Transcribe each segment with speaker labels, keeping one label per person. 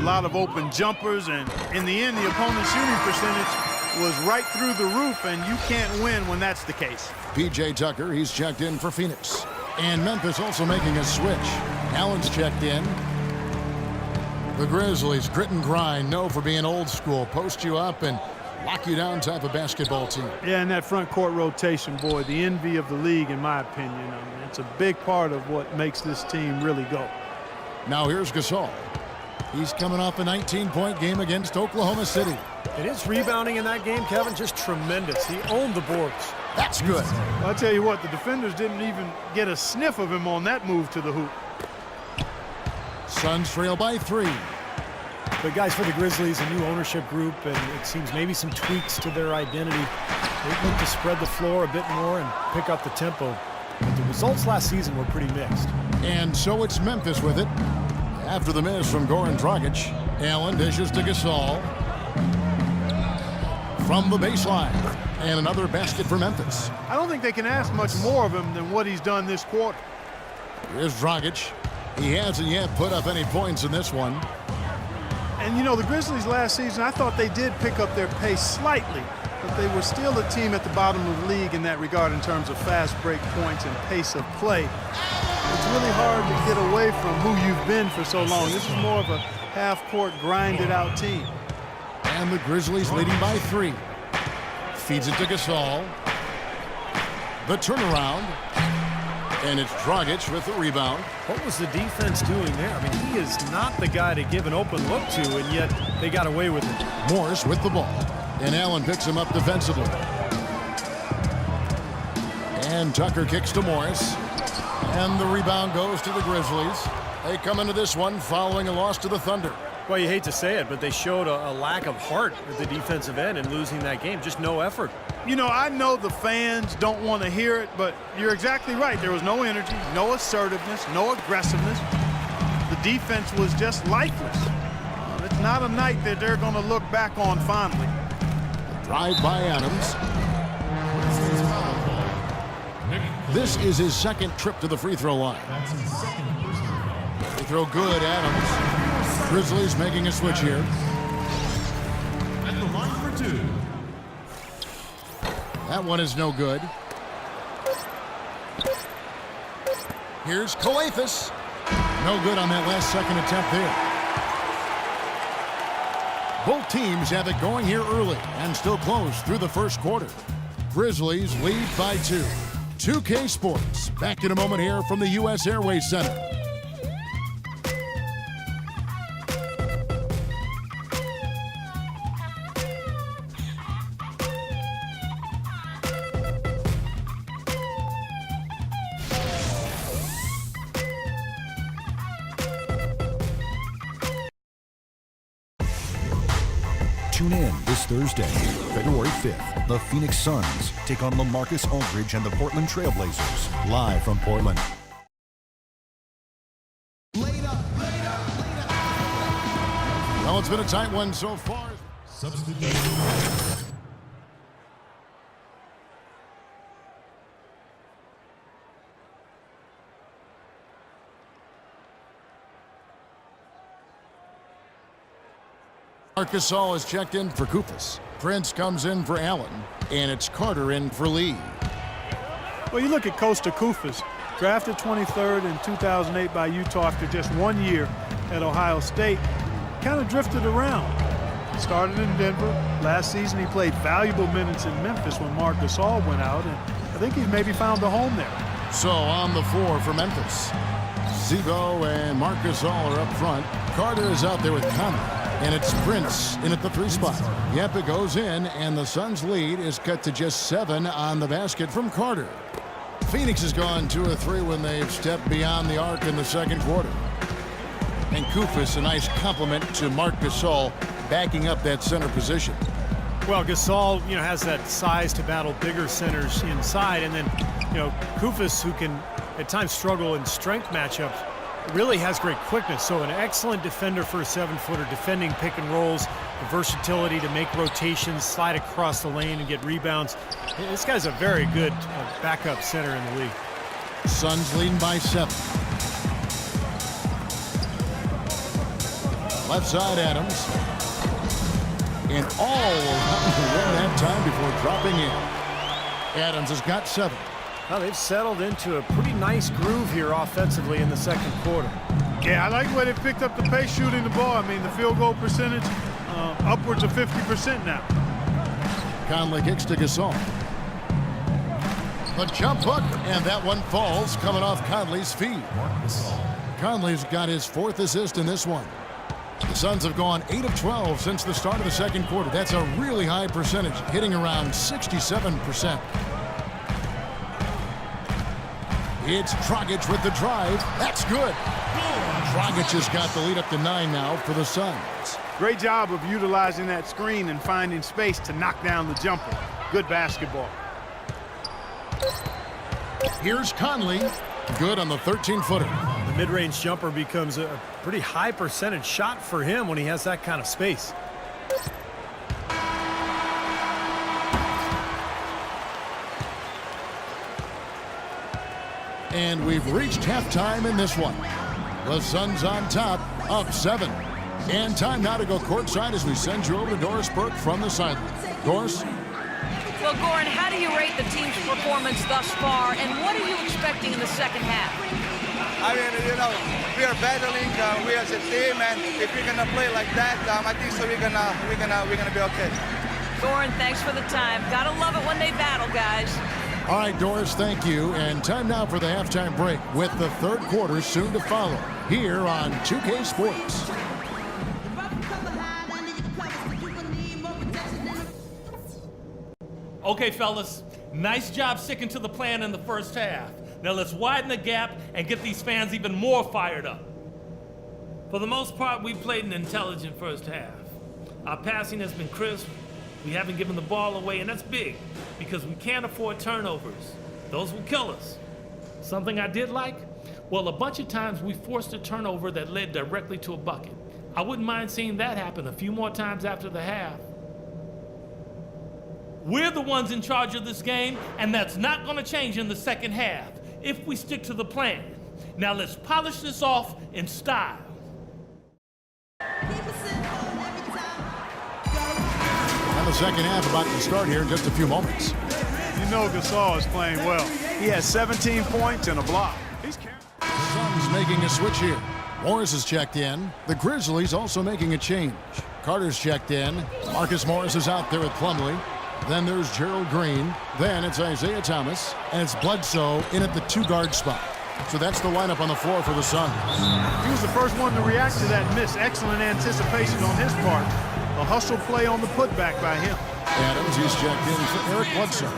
Speaker 1: lot of open jumpers, and in the end, the opponent's shooting percentage was right through the roof, and you can't win when that's the case.
Speaker 2: P.J. Tucker, he's checked in for Pheonix. And Memphis also making a switch. Allen's checked in. The Grizzlies, grit and grind, known for being old school, post you up and lock you down type of basketball team.
Speaker 1: Yeah, and that front court rotation, boy, the envy of the league, in my opinion. I mean, it's a big part of what makes this team really go.
Speaker 2: Now here's Gasol. He's coming off a 19-point game against Oklahoma City.
Speaker 3: And his rebounding in that game, Kevin, just tremendous. He owned the boards.
Speaker 2: That's good.
Speaker 1: Well, I'll tell you what, the defenders didn't even get a sniff of him on that move to the hoop.
Speaker 2: Suns trail by 3.
Speaker 3: But guys, for the Grizzlies, a new ownership group, and it seems maybe some tweaks to their identity. They look to spread the floor a bit more and pick up the tempo. But the results last season were pretty mixed.
Speaker 2: And so it's Memphis with it. After the miss from Goran Dragic, Allen dishes to Gasol. From the baseline. And another basket for Memphis.
Speaker 1: I don't think they can ask much more of him than what he's done this quarter.
Speaker 2: Here's Dragic. He hasn't yet put up any points in this one.
Speaker 1: And, you know, the Grizzlies last season, I thought they did pick up their pace slightly, but they were still a team at the bottom of the league in that regard in terms of fast break points and pace of play. It's really hard to get away from who you've been for so long. This is more of a half-court, grinded-out team.
Speaker 2: And the Grizzlies leading by 3. Feeds it to Gasol. The turnaround. And it's Dragic with the rebound.
Speaker 3: What was the defense doing there? I mean, he is not the guy to give an open look to, and yet they got away with it.
Speaker 2: Morris with the ball. And Allen picks him up defensively. And Tucker kicks to Morris. And the rebound goes to the Grizzlies. They come into this one following a loss to the Thunder.
Speaker 3: Well, you hate to say it, but they showed a lack of heart at the defensive end in losing that game. Just no effort.
Speaker 1: You know, I know the fans don't want to hear it, but you're exactly right. There was no energy, no assertiveness, no aggressiveness. The defense was just lifeless. It's not a night that they're going to look back on fondly.
Speaker 2: Drive by Adams. This is his second trip to the free throw line. Free throw good, Adams. Grizzlies making a switch here.
Speaker 4: At the line for 2.
Speaker 2: That one is no good. Here's Coathis. No good on that last second attempt there. Both teams have it going here early and still close through the first quarter. Grizzlies lead by 2. 2K Sports. Back in a moment here from the U.S. Airways Center.
Speaker 5: Tune in this Thursday, February 5th. The Phoenix Suns take on LaMarcus Aldridge and the Portland Trailblazers. Live from Portland.
Speaker 2: Well, it's been a tight one so far.
Speaker 4: Substitution.
Speaker 2: Marcus Gasol is checked in for Koufos. Prince comes in for Allen, and it's Carter in for Lee.
Speaker 1: Well, you look at Kosta Koufos, drafted 23rd in 2008 by Utah after just 1 year at Ohio State, kind of drifted around. Started in Denver. Last season he played valuable minutes in Memphis when Marc Gasol went out, and I think he's maybe found a home there.
Speaker 2: So on the floor for Memphis, Zebo and Marc Gasol are up front. Carter is out there with Connor. And it's Prince in at the 3 spot. Yep, it goes in, and the Suns' lead is cut to just 7 on the basket from Carter. Phoenix has gone 2 of 3 when they've stepped beyond the arc in the second quarter. And Koufos, a nice compliment to Marc Gasol, backing up that center position.
Speaker 3: Well, Gasol, has that size to battle bigger centers inside, and then, Koufos, who can at times struggle in strength matchups, really has great quickness. So an excellent defender for a 7-footer, defending pick and rolls, the versatility to make rotations, slide across the lane and get rebounds. This guy's a very good backup center in the league. Suns leading by 7.
Speaker 2: Left side, Adams. And all around the rim that time before dropping in. Adams has got 7.
Speaker 3: Well, they've settled into a pretty nice groove here offensively in the second quarter.
Speaker 1: Yeah, I like where they picked up the pace shooting the ball. I mean, the field goal percentage upwards of 50% now.
Speaker 2: Conley kicks to Gasol. The jump hook, and that one falls, coming off Conley's feet. Conley's got his 4th assist in this one. The Suns have gone 8 of 12 since the start of the second quarter. That's a really high percentage, hitting around 67%. It's Dragic with the drive. That's good. Dragic has got the lead up to 9 now for the Suns.
Speaker 1: Great job of utilizing that screen and finding space to knock down the jumper. Good basketball.
Speaker 2: Here's Conley. Good on the 13-footer.
Speaker 3: The mid-range jumper becomes a pretty high percentage shot for him when he has that kind of space.
Speaker 2: And we've reached halftime in this one. The Suns on top, up 7. And time now to go courtside as we send you over to Doris Burke from the sideline. Doris?
Speaker 6: Well, Goran, how do you rate the team's performance thus far, and what are you expecting in the second half?
Speaker 7: I mean, we are battling. We as a team, and if we're gonna play like that, I think so we're gonna be okay.
Speaker 6: Goran, thanks for the time. Gotta love it when they battle, guys.
Speaker 2: All right, Doris, thank you. And time now for the halftime break with the third quarter soon to follow here on 2K Sports.
Speaker 8: Okay, fellas, nice job sticking to the plan in the first half. Now let's widen the gap and get these fans even more fired up. For the most part, we've played an intelligent first half. Our passing has been crisp. We haven't given the ball away, and that's big because we can't afford turnovers. Those will kill us. Something I did like? Well, a bunch of times we forced a turnover that led directly to a bucket. I wouldn't mind seeing that happen a few more times after the half. We're the ones in charge of this game, and that's not going to change in the second half if we stick to the plan. Now let's polish this off in style.
Speaker 2: And the second half about to start here in just a few moments.
Speaker 1: You know Gasol is playing well. He has 17 points and a block. He's carrying.
Speaker 2: Suns making a switch here. Morris is checked in. The Grizzlies also making a change. Carter's checked in. Marcus Morris is out there with Plumlee. Then there's Gerald Green. Then it's Isaiah Thomas. And it's Bledsoe in at the 2-guard spot. So that's the lineup on the floor for the Suns.
Speaker 1: He was the first one to react to that miss. Excellent anticipation on his part. A hustle play on the putback by him.
Speaker 2: Adams, he's checked in for Eric Bledsoe.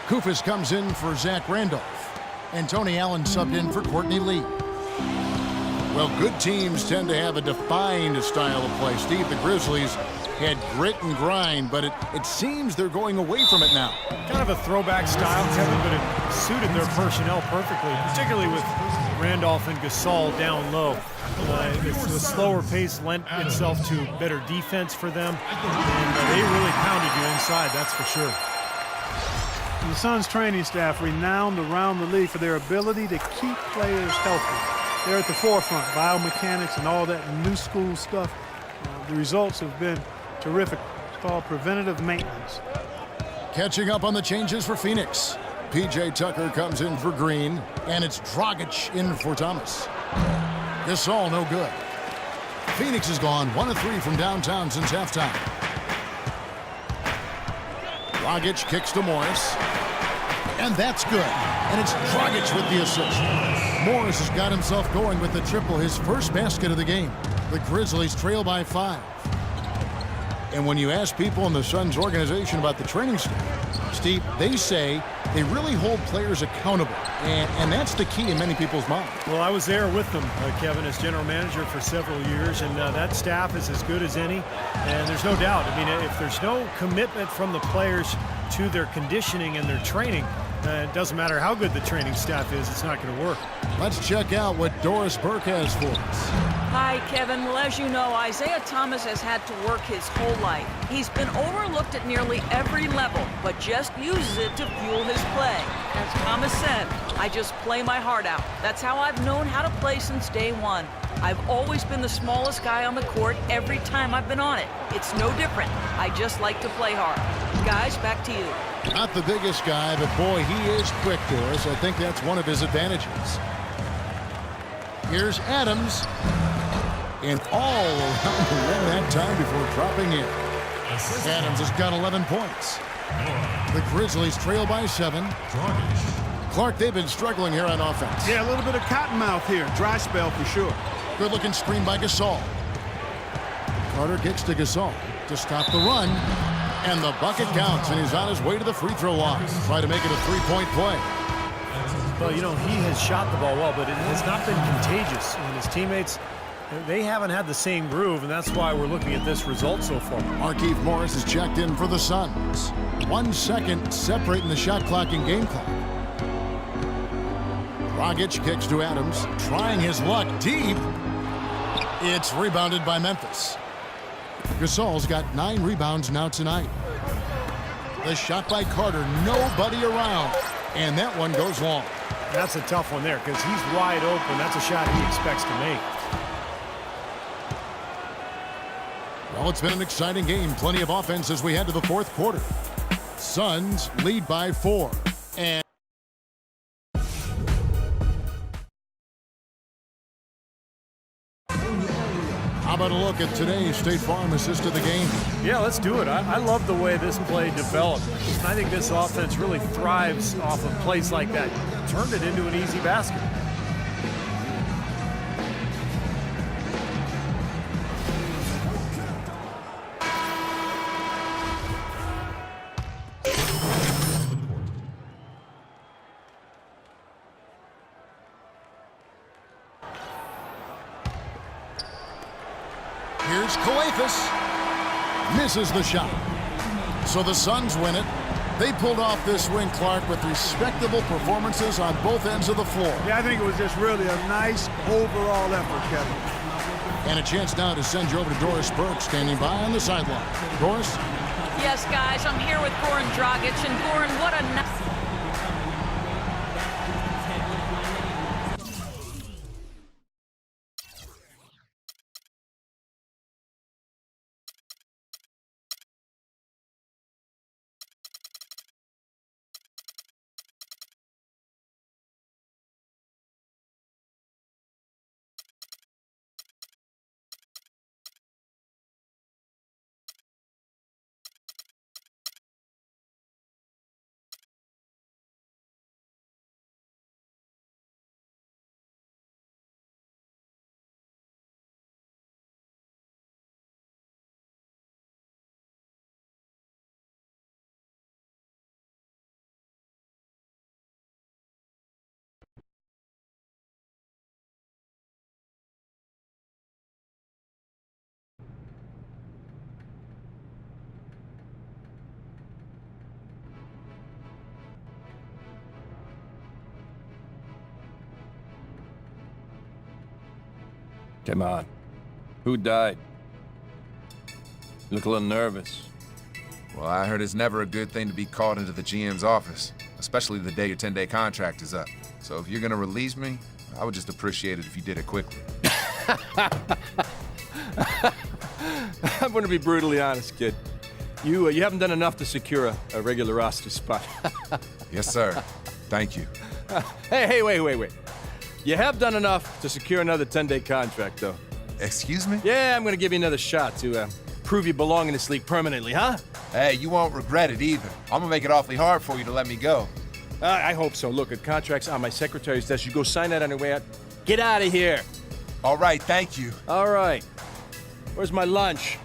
Speaker 2: Kufis comes in for Zach Randolph. And Tony Allen subbed in for Courtney Lee. Well, good teams tend to have a defined style of play. Steve, the Grizzlies had grit and grind, but it seems they're going away from it now.
Speaker 3: Kind of a throwback style, Kevin, but it suited their personnel perfectly, particularly with Randolph and Gasol down low. The slower pace lent itself to better defense for them, and they really pounded you inside, that's for sure.
Speaker 1: And the Suns training staff renowned around the league for their ability to keep players healthy. They're at the forefront, biomechanics and all that new school stuff. The results have been terrific. It's called preventative maintenance.
Speaker 2: Catching up on the changes for Pheonix. P.J. Tucker comes in for Green, and it's Dragic in for Thomas. Gasol no good. Pheonix has gone 1 of 3 from downtown since halftime. Dragic kicks to Morris, and that's good. And it's Dragic with the assist. Morris has got himself going with the triple, his first basket of the game. The Grizzlies trail by 5. And when you ask people in the Suns organization about the training staff, Steve, they say they really hold players accountable. And that's the key in many people's minds.
Speaker 3: Well, I was there with them, Kevin, as general manager for several years, and that staff is as good as any. And there's no doubt. I mean, if there's no commitment from the players to their conditioning and their training, it doesn't matter how good the training staff is, it's not going to work.
Speaker 2: Let's check out what Doris Burke has for us.
Speaker 6: Hi, Kevin. Well, as you know, Isaiah Thomas has had to work his whole life. He's been overlooked at nearly every level, but just uses it to fuel his play. As Thomas said, I just play my heart out. That's how I've known how to play since day one. I've always been the smallest guy on the court every time I've been on it. It's no different. I just like to play hard. Guys, back to you.
Speaker 2: Not the biggest guy, but boy, he is quick, Doris. I think that's one of his advantages. Here's Adams. And all around the rim that time before dropping in. Adams has got 11 points. The Grizzlies trail by 7. Clark, they've been struggling here on offense.
Speaker 1: Yeah, a little bit of cottonmouth here. Dry spell for sure.
Speaker 2: Good-looking screen by Gasol. Carter kicks to Gasol to stop the run. And the bucket counts, and he's on his way to the free throw line. Try to make it a three-point play.
Speaker 3: Well, you know, he has shot the ball well, but it has not been contagious. And his teammates, they haven't had the same groove, and that's why we're looking at this result so far.
Speaker 2: Markieff Morris is checked in for the Suns. 1 second separating the shot clock and game clock. Dragic kicks to Adams, trying his luck deep. It's rebounded by Memphis. Gasol's got 9 rebounds now tonight. The shot by Carter, nobody around. And that one goes long.
Speaker 3: That's a tough one there because he's wide open. That's a shot he expects to make.
Speaker 2: Well, it's been an exciting game. Plenty of offense as we head to the fourth quarter. Suns lead by 4. And how about a look at today's State Farm assist of the game?
Speaker 3: Yeah, let's do it. I love the way this play developed. And I think this offense really thrives off of plays like that. Turned it into an easy basket.
Speaker 2: Here's Kalathis. Misses the shot. So the Suns win it. They pulled off this win, Clark, with respectable performances on both ends of the floor.
Speaker 1: Yeah, I think it was just really a nice overall effort, Kevin.
Speaker 2: And a chance now to send you over to Doris Burke, standing by on the sideline. Doris?
Speaker 6: Yes, guys, I'm here with Goran Dragic, and Goran, what a nice...
Speaker 9: Come on. Who died? You look a little nervous.
Speaker 10: Well, I heard it's never a good thing to be called into the GM's office, especially the day your 10-day contract is up. So if you're gonna release me, I would just appreciate it if you did it quickly.
Speaker 9: I'm gonna be brutally honest, kid. You haven't done enough to secure a regular roster spot.
Speaker 10: Yes, sir. Thank you.
Speaker 9: Hey, wait. You have done enough to secure another 10-day contract, though.
Speaker 10: Excuse me?
Speaker 9: Yeah, I'm gonna give you another shot to prove you belong in this league permanently, huh?
Speaker 10: Hey, you won't regret it either. I'm gonna make it awfully hard for you to let me go.
Speaker 9: I hope so. Look, the contract's on my secretary's desk. You go sign that on your way out. Get out of here.
Speaker 10: All right, thank you.
Speaker 9: All right. Where's my lunch?